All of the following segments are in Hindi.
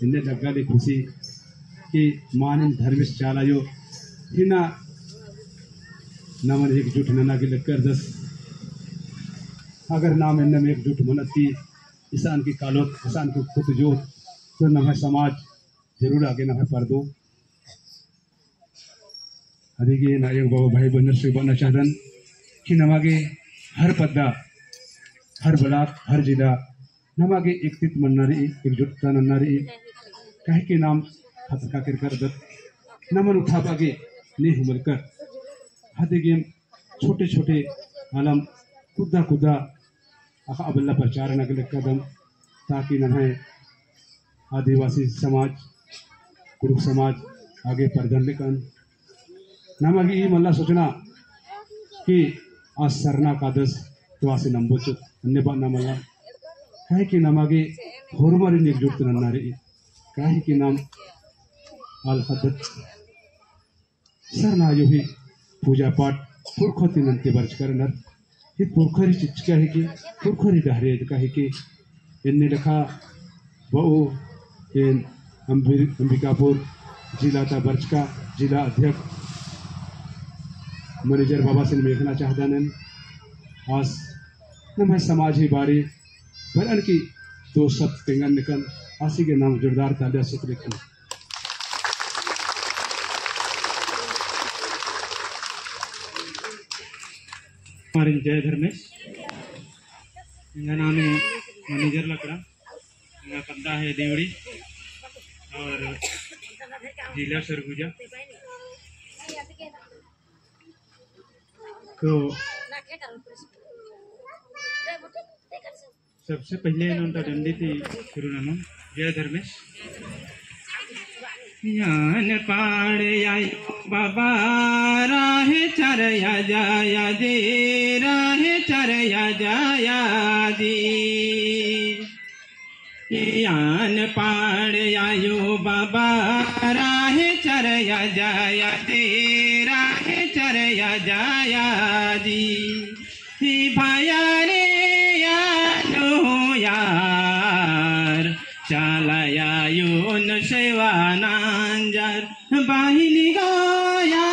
इन्हें लगा दी खुशी कि मानन धर्मिश चालायो हिना नमन एकजुट नना के लेकर दस अगर नाम इन्हें में एकजुट मनत की किसान की कालोत किसान की खुद जो तो नम समाज जरूर आगे नम पर दो अधिक ना एक बाबा भाई बहन से बनना चाहतन कि नमागे हर पद्दा हर ब्लॉक हर जिला नमागे एकतित मननारी एकजुटता नन्नारी कहे के नाम हतका कर दत नमन उठा पागे ने हुमलकर हते गेम छोटे छोटे आलम खुदा खुदा अखा अबल्ला प्रचार नगल कदम ताकि नन्हे आदिवासी समाज कुरुक समाज आगे पर्दन लेकन नमागी मल्ला सोचना कि आज सरना कादस तो आसे नंबोच अन्य बात ना मल्ला कहे कि नमागे होरमारी एकजुट नन्नारी कहे कि नाम आल खदत सरना यो ही पूजा पाठ पुरखोती नंते बर्च करनर ये पुरखरी चिचका है कि पुरखरी डहरे कहे कि इन्ने लखा वो इन अंबिकापुर जिला ता बर्च का जिला अध्यक्ष मैनेजर बाबा से देखना चाहता नन आज नम समाज ही बारी भरन की दो शब्द पेंगन निकन आसी के नाम जोरदार तालिया सुख लिखन हमारे जय धर्मेश इनका नाम है मैनेजर लकड़ा इनका पद्दा है देवड़ी और जिला सरगुजा तो सबसे पहले इन्होंने डंडी थी शुरू नाम जय धर्मेश यान पाड़े आयो बाबा राहे चरया जाया दे राहे चरया जाया दी यान पाड़े आयो बाबा राहे चरया जाया दे राहे चरया जाया दी भाया रे यानो यार चालाया योन सेवा नांजार बाहिनी गाया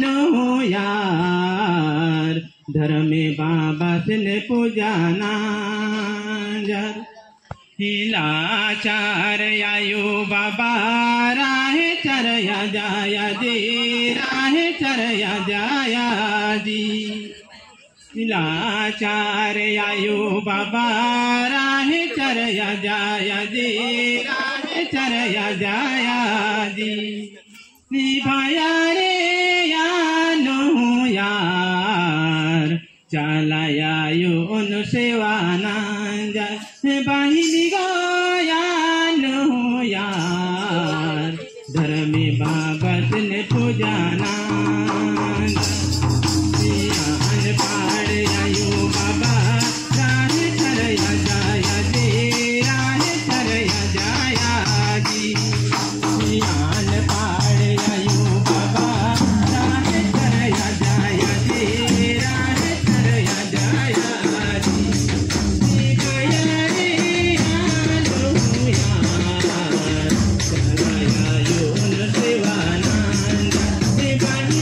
नो यार धर्मे बाबा से पूजा नांजार हिलाचार आयो बाबा राहे चरया जाया दे राहे चरया जाया दी हिलाचार आयो बाबा राहे चरया जाया दे राहे चरया जाया दी निभाया रे यानो यार चालाया यो उन सेवा नांजार बाहिनी गाया नो यार धर्मे बाबा ने पूजा नांजार पाड़ आयो बाबा राहे चरया जाया दे राहे चरया जाया जी यान पाड़ आयो बाबा राहे चरया जाया दे राहे चरया जाया जी गया रे यानो यार चरया यो न सेवा नांजार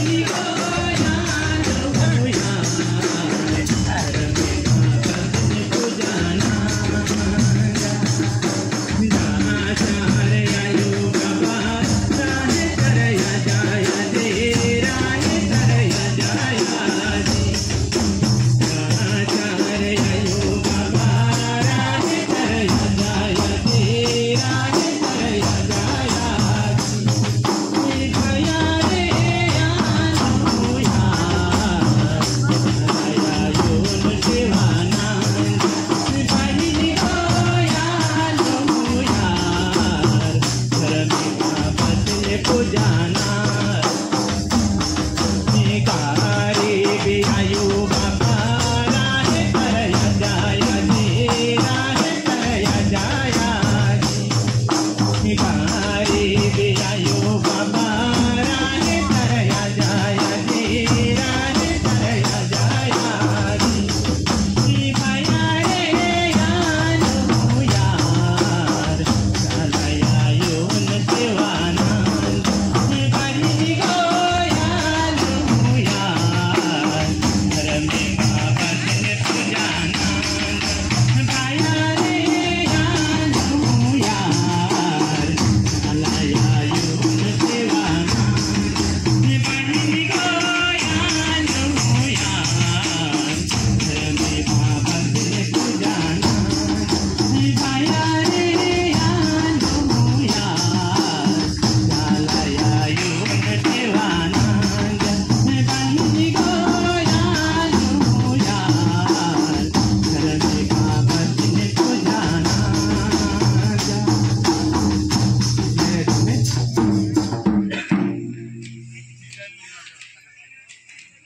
बाहिनी गया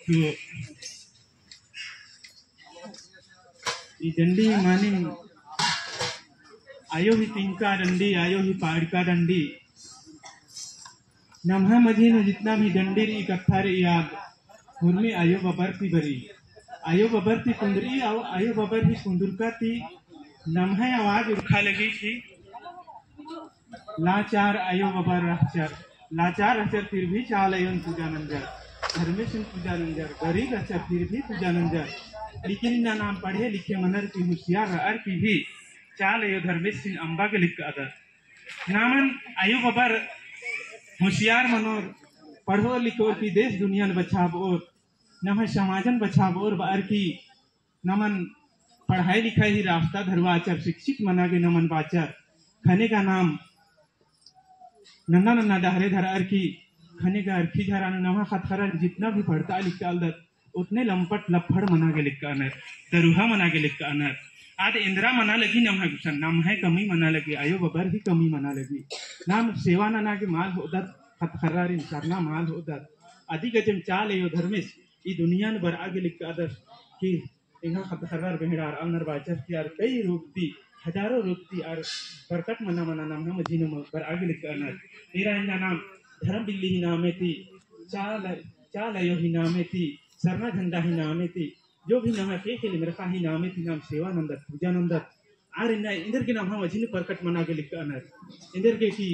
तो ये डंडी माने आयो ही तिनका डंडी आयो ही पाड़का डंडी नम्हा मझी ने जितना भी डंडी इकट्ठा रे याद उनमें आयो बबर थी बरी आयो बबर थी कुंदरी आयो बबर ही कुंदुरका थी नम्हा आवाज उठा लगी थी लाचार आयो बबर लाचार अचर फिर भी चाल अयोन पूजा नंजर धर्मेश पूजा नंजर गरीब अचर फिर भी पूजा नंजर लेकिन इना नाम पढ़े लिखे मनर की होशियार अर की भी चाल अयो धर्मेश सिंह अंबा के लिख अदर नामन आयो बबर होशियार मनोर पढ़ो लिखो की देश दुनिया बचाव और नम समाजन बचाव और बार की नमन पढ़ाई लिखाई ही रास्ता धरवाचर शिक्षित मना के नमन बाचर खने का नाम नन्ना नन्ना डहरे धर की खने का अर्थी धरा नमा खतखरा जितना भी पढ़ता लिखा अलदत उतने लंपट लफड़ मना के लिखा अनर दरुहा मना के लिखा अनर आज इंदिरा मना लगी नम है गुसन नाम है कमी मना लगी आयो बबर ही कमी मना लगी नाम सेवा नना के माल होदत खतखरा रिन सरना माल होदत आदि गजम चाल यो धर्मेश ई दुनिया ने बर आगे लिख आदर्श कि इंगा खतखरार बेहडार अनर बाचर की यार कई रोकती हजारों रोकती और बरकत मना मना नाम है मजीनो बर आगे लिख अनर तेरा इनका नाम धर्म बिल्ली ही नामे थी चाल चाल यो ही नामे थी सरना झंडा ही नामे थी जो भी नाम है के लिए मेरा ही नामे थी नाम सेवानंदत पूजानंदत और इंदर के नाम हम मजीनो बरकत मना के लिख अनर इंदर के की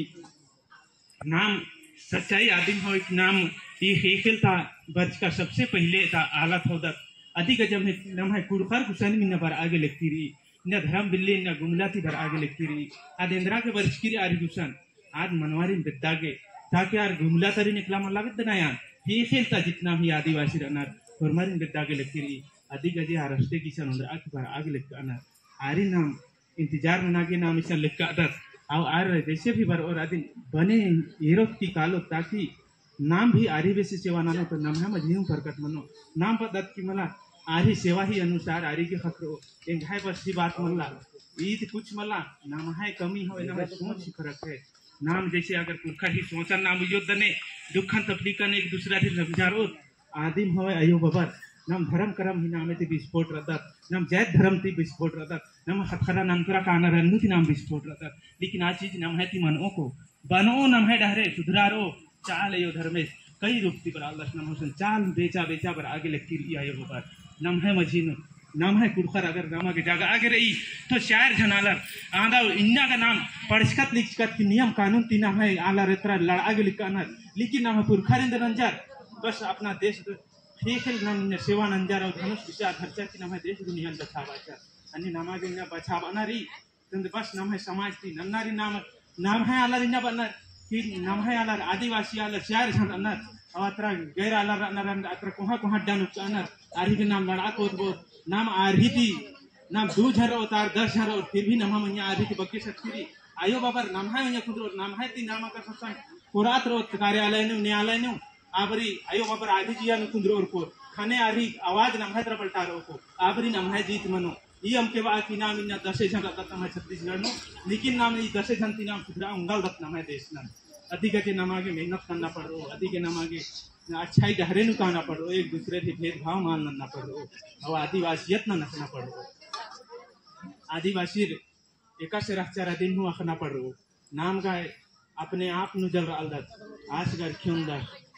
नाम सच्चाई आदिम हो एक नाम ये हेखेल था बर्ज का सबसे पहले था आलत होदत अधिक जब नाम है कुड़खर कुशन में न बर आगे लिखती रही न धर्म बिल्ली न गुमला थी बर आगे लिखती रही आज इंदिरा के बर्ज की आरी कुशन आज मनवारी विद्या के ताकि यार गुमला तरी निकला मन लागत बनाया ये खेलता जितना भी आदिवासी रहना और मारी विद्या के लिखती रही अधिक अजय रास्ते की सन बर आगे लिख आना आरी नाम इंतजार मना के नाम इसे लिख आदत और आर जैसे भी बर और आदि बने हीरो की कालो ताकि नाम भी आरी बेसी सेवा नानो तो नाम है मझीम फरकत मनो नाम पदत की मला आरी सेवा ही अनुसार आरी के खतरो एक है बस की बात मल्ला ईद कुछ मला नाम है कमी हो ना सोच फर्क है नाम जैसे अगर पुरखा ही सोचन नाम योद्ध ने दुखन तकलीफन एक दूसरा से समझारो आदिम हो अयो बबर नम धर्म करम ही नामे ते विस्फोट रदत नम जैत धर्म ते विस्फोट रदत नम खतखरा नंतरा काना रन्नु की नाम विस्फोट रदत लेकिन आज चीज नाम है ती मनो को बनो नाम है डहरे सुधरारो चाल अयो धर्मेश कई रूपती पर अल्लाह नाम हुसैन चाल बेचा बेचा पर आगे लगती रही आयो बबर नम है मजीनो नाम है कुड़खर अगर नामा के जगह आगे रही तो शायर झनालर आंदा इन्ना का नाम पढ़कत लिखकत की नियम कानून तीना है आला रेतरा लड़ा के लिखना लेकिन नाम है कुड़खर इंदर नंजार बस अपना देश खेल नाम सेवा नंजार और धनुष विचार खर्चा की नाम है देश दुनिया बचावाचा अन्य नामा के इन्ना बचावाना रही तंद बस नाम है समाज थी नन्नारी नाम है आला इन्ना बना कि नाम है आला आदिवासी आला शायर झन अनर और अतरा गैर आला अनर अतरा कोहा कोहा डानु अनर आरी के नाम लड़ा को नाम आरही थी नाम 2 झर उतार 10 झर और फिर भी नाम हम यहाँ आरही की बक्की सकती आयो बाबर नाम है यहाँ खुद नाम है ती नाम का सत्संग पुरात रो कार्यालय नु न्यायालय नु आबरी आयो बाबर आरही जिया नु कुंद्रो और को खाने आरही आवाज नाम है पलटा रो को आबरी नाम है जीत मनो ये हम के बाद की नाम इन्ना 10 झन रत्न है छत्तीसगढ़ नु लेकिन नाम ये 10 झन ती नाम सुधरा उंगल रत्न है देश नाम अधिक के नाम आगे मेहनत करना पड़ रो अधिक के नाम आगे अच्छाई गहरे नु कहना पड़ो एक दूसरे से भेदभाव मानना पड़ो और आदिवासियत न नखना पड़ो आदिवासी एका से रखचार दिन हूँ अखना पड़ो नाम का अपने आप नु जल अलदत आज का क्यों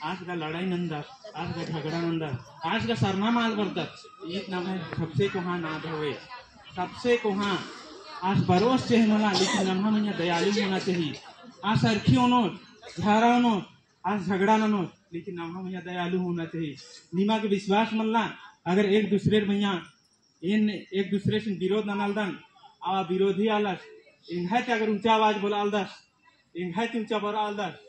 आज का लड़ाई नंदा आज का झगड़ा नंदा आज का सरना माल बरदत ये नाम है सबसे को हाँ नाद होए सबसे को हाँ आज बरोस चाहिए मला लेकिन नम्हा मैया दयालु होना चाहिए आज सरखियों नो झाराओं नो आज झगड़ा न नो लेकिन नाम मैया दयालु होना चाहिए नीमा के विश्वास मल्ला अगर एक दूसरे मैया इन एक दूसरे से विरोध न नलदन आ विरोधी आलस इन्हें अगर ऊंचा आवाज बोला अलदस इन्हें ऊंचा बोला अलदस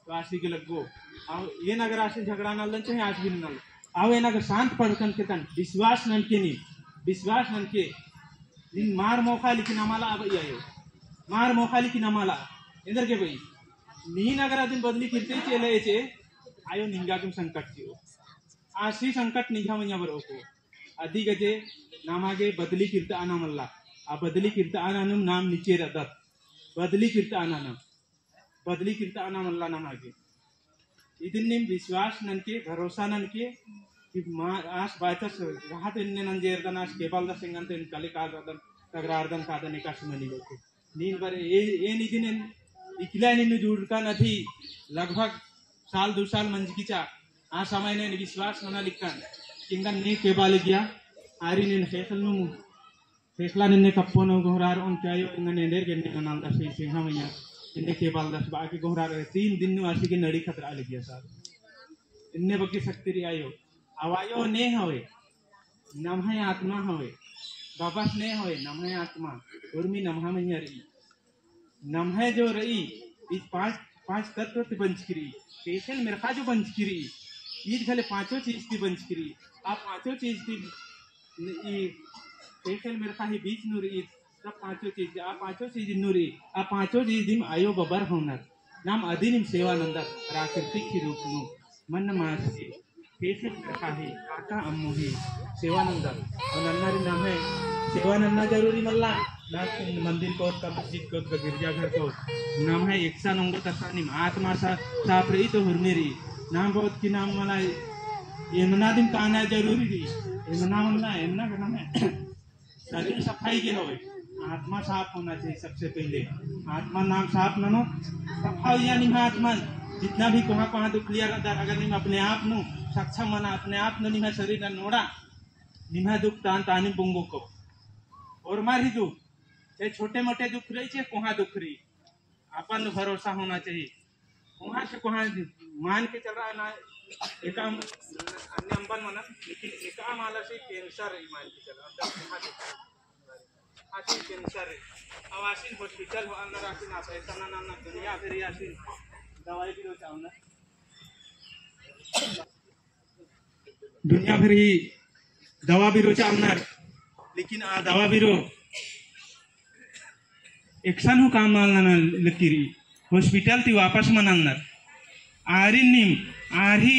तो आशी के लगो और ये नगर आशी झगड़ा नलदन चाहे आज भी नल आओ ये नगर शांत पढ़कन के तन विश्वास नन के नहीं विश्वास नन के दिन मार मौका लेकिन हमारा अब आयो मार मौका लेकिन हमारा इधर के भाई नी नगर दिन बदली किरते चले चे आयो निंगा के संकट की आशी संकट निघा मैया बरो को आदि गजे नामागे बदली किरता आना मल्ला आ बदली किरता आना नाम नीचे रदत बदली किरता आना मल्ला नामागे इदिन निम विश्वास नन के भरोसा नन के कि आश बायतस राहत इन्ने नंजेर दनाश केबल द सिंगंते इन कले काल रदन तगरारदन कादन एकाश मनी लोके नीन बर ए निदिन इकला निनु जुड़का नथी लगभग साल 2 साल मंजकीचा आ समय ने विश्वास मना लिखन किंगन ने केबल गया आरी ने फेखलनु फेखला ने कप्पोनो गोहरार उन चायो इंगने नेर के ने नाल दस सिंहा मैया इन्ने केबल दस बाकी गोहरार 3 दिन नु आसी के नड़ी खतरा ले गया साहब इन्ने बकी शक्ति री आयो अवायो ने होए नमः आत्मा होए बाबस ने होए नमः आत्मा उर्मी नमः मैया रही नमः जो रही इस पांच तत्व की बंचकरी स्पेशल मेरखा जो बंचकरी ईद खले पांचों चीज की बंचकरी आप पांचों चीज की स्पेशल मेरखा ही बीच नूर ईद सब पांचों चीज आप पांचों चीज नूरी आप पांचों चीज दिम आयो बबर होनर नाम अधिनिम सेवानंदर प्राकृतिक ही रूप नु मन मास स्पेशल मेरखा ही काका अम्मू ही सेवानंदर और नन्नारी नाम है सेवानंदा जरूरी मल्ला मंदिर को मस्जिद को गिरजाघर को नाम है एकसा नंगो तसानिम आत्मा सा सापरी तो हुरमेरी नाम बहुत की नाम वाला यमुना दिन काना जरूरी थी यमुना का नाम है शरीर सफाई के होए आत्मा साफ होना चाहिए सबसे पहले आत्मा नाम साफ ननो सफाई यानी आत्मा जितना भी कहाँ दुख लिया अगर नहीं अपने आप नु सक्षम मना अपने आप नु निमा शरीर ना नोड़ा निमा दुख तान तानी बुंगो को और मारी दुख चाहे छोटे मोटे दुख रही चाहे कहाँ दुख रही अपन भरोसा होना चाहिए वहाँ से कहाँ मान के चल रहा है ना एका अन्य अंबन मना लेकिन एका माला से कैंसर मान के चल रहा है कैंसर आवासीन हॉस्पिटल हो अंदर आसीन आप ऐसा ना नाम ना दुनिया फिर आसीन दवाई भी रोचा ना दुनिया फिर ही दवा भी रोचा अंदर लेकिन आ दवा भी रो एक्शन हो काम मालना लकीरी हॉस्पिटल थी वापस मनानर आरी निम आरी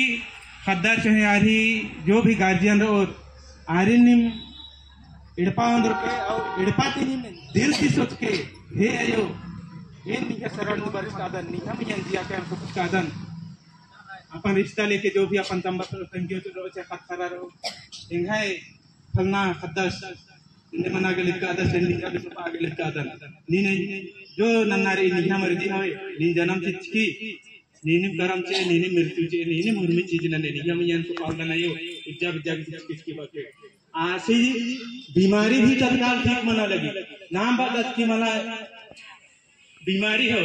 खद्दार चाहे आरी जो भी गार्जियन और आरी निम इड़पा अंदर के और इड़पा निम दिल की सोच के हे आयो ये निके शरण बारिश कादन निका में दिया के हमको कुछ कादन अपन रिश्ता लेके जो भी अपन तंबाकू संगियो तो रोचे खत करा रो इंगाए फलना खद्दार ने मना के लिखा था सेंडिंग का भी आगे लिखा था नी नहीं जो नन्नारी निहा मर्जी होए नी जन्म चिचकी नीने करम चे नीने मृत्यु चे नीने मुर्मी चीज न ने निहा में को पाल बनायो उज्जा बिज्जा किसकी बात है आसी बीमारी भी तत्काल ठीक मना लगी नाम बात की मला बीमारी हो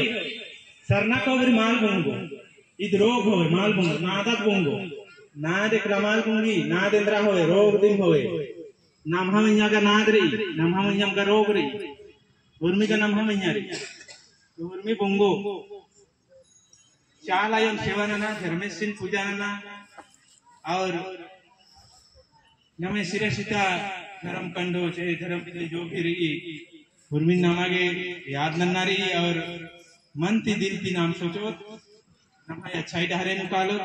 सरना को माल बोंगो इद रोग हो माल बोंगो नादत बोंगो ना देख माल बोंगी ना देंद्रा होए रोग दिन होए नमः मैया का नाद रही नमः मैया का रोग रही उर्मी का नमः मैया रही उर्मी बोंगो चालायन सेवानना धर्मेशिन पूजानना और नमे सिरे सीता धर्म कंडो चाहे धर्म जो भी रही उर्मी नामागे याद नन्ना रही और मन ती दिल की नाम सोचो नमः अच्छाई डहरे निकालो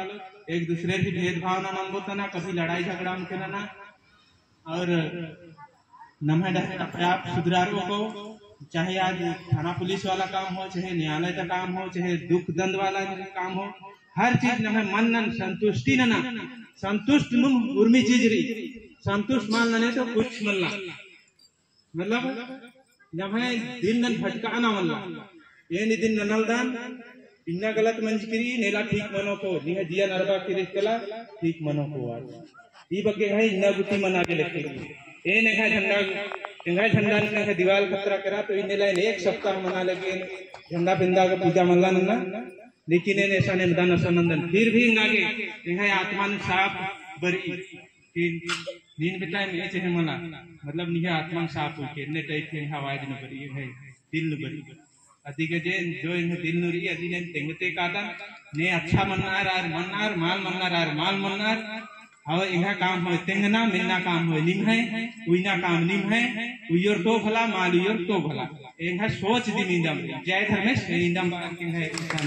एक दूसरे की भेदभाव ना नंबोतना कभी लड़ाई झगड़ा उनके ना और नमः आप सुधारो को चाहे आज थाना पुलिस वाला काम हो चाहे न्यायालय का काम हो चाहे दुख दंड वाला काम हो हर चीज नमः मन न संतुष्टि न संतुष्ट नुम उर्मी चीज रही संतुष्ट मान न तो कुछ मल्ला मतलब नमः दिन न भटका ना मल्ला ये नि दिन ननलदान इन्ना गलत मंजकरी नेला ठीक मनो को निह दिया नरबा की रिश्तला ठीक मनो को आज ई बगे है इन्ना गुटी मना के लिखे ए नेखा झंडा ने दीवार पत्रा करा तो इन्ने लाइन एक सप्ताह मना लगे झंडा बिंदा का पूजा मल्ला नन्ना लेकिन ने ऐसा ने दान असनंदन फिर भी इंगागे नेहा आत्मा ने साफ बरी नींद बेटा में चाहे मना मतलब निहा आत्मा साफ हो के ने टाइप के हवाज न बरी है दिल न बरी अधिक जे जो इन दिल नुरी अधि ने तेंगते कादन ने अच्छा मन्नार माल मन्नार और इहा काम हो तेंगना मिलना काम हो निम है उइना काम निम है उयर तो भला माल उयर तो भला इहा सोच दी निंदम जय धर्मेश निंदम के है इंसान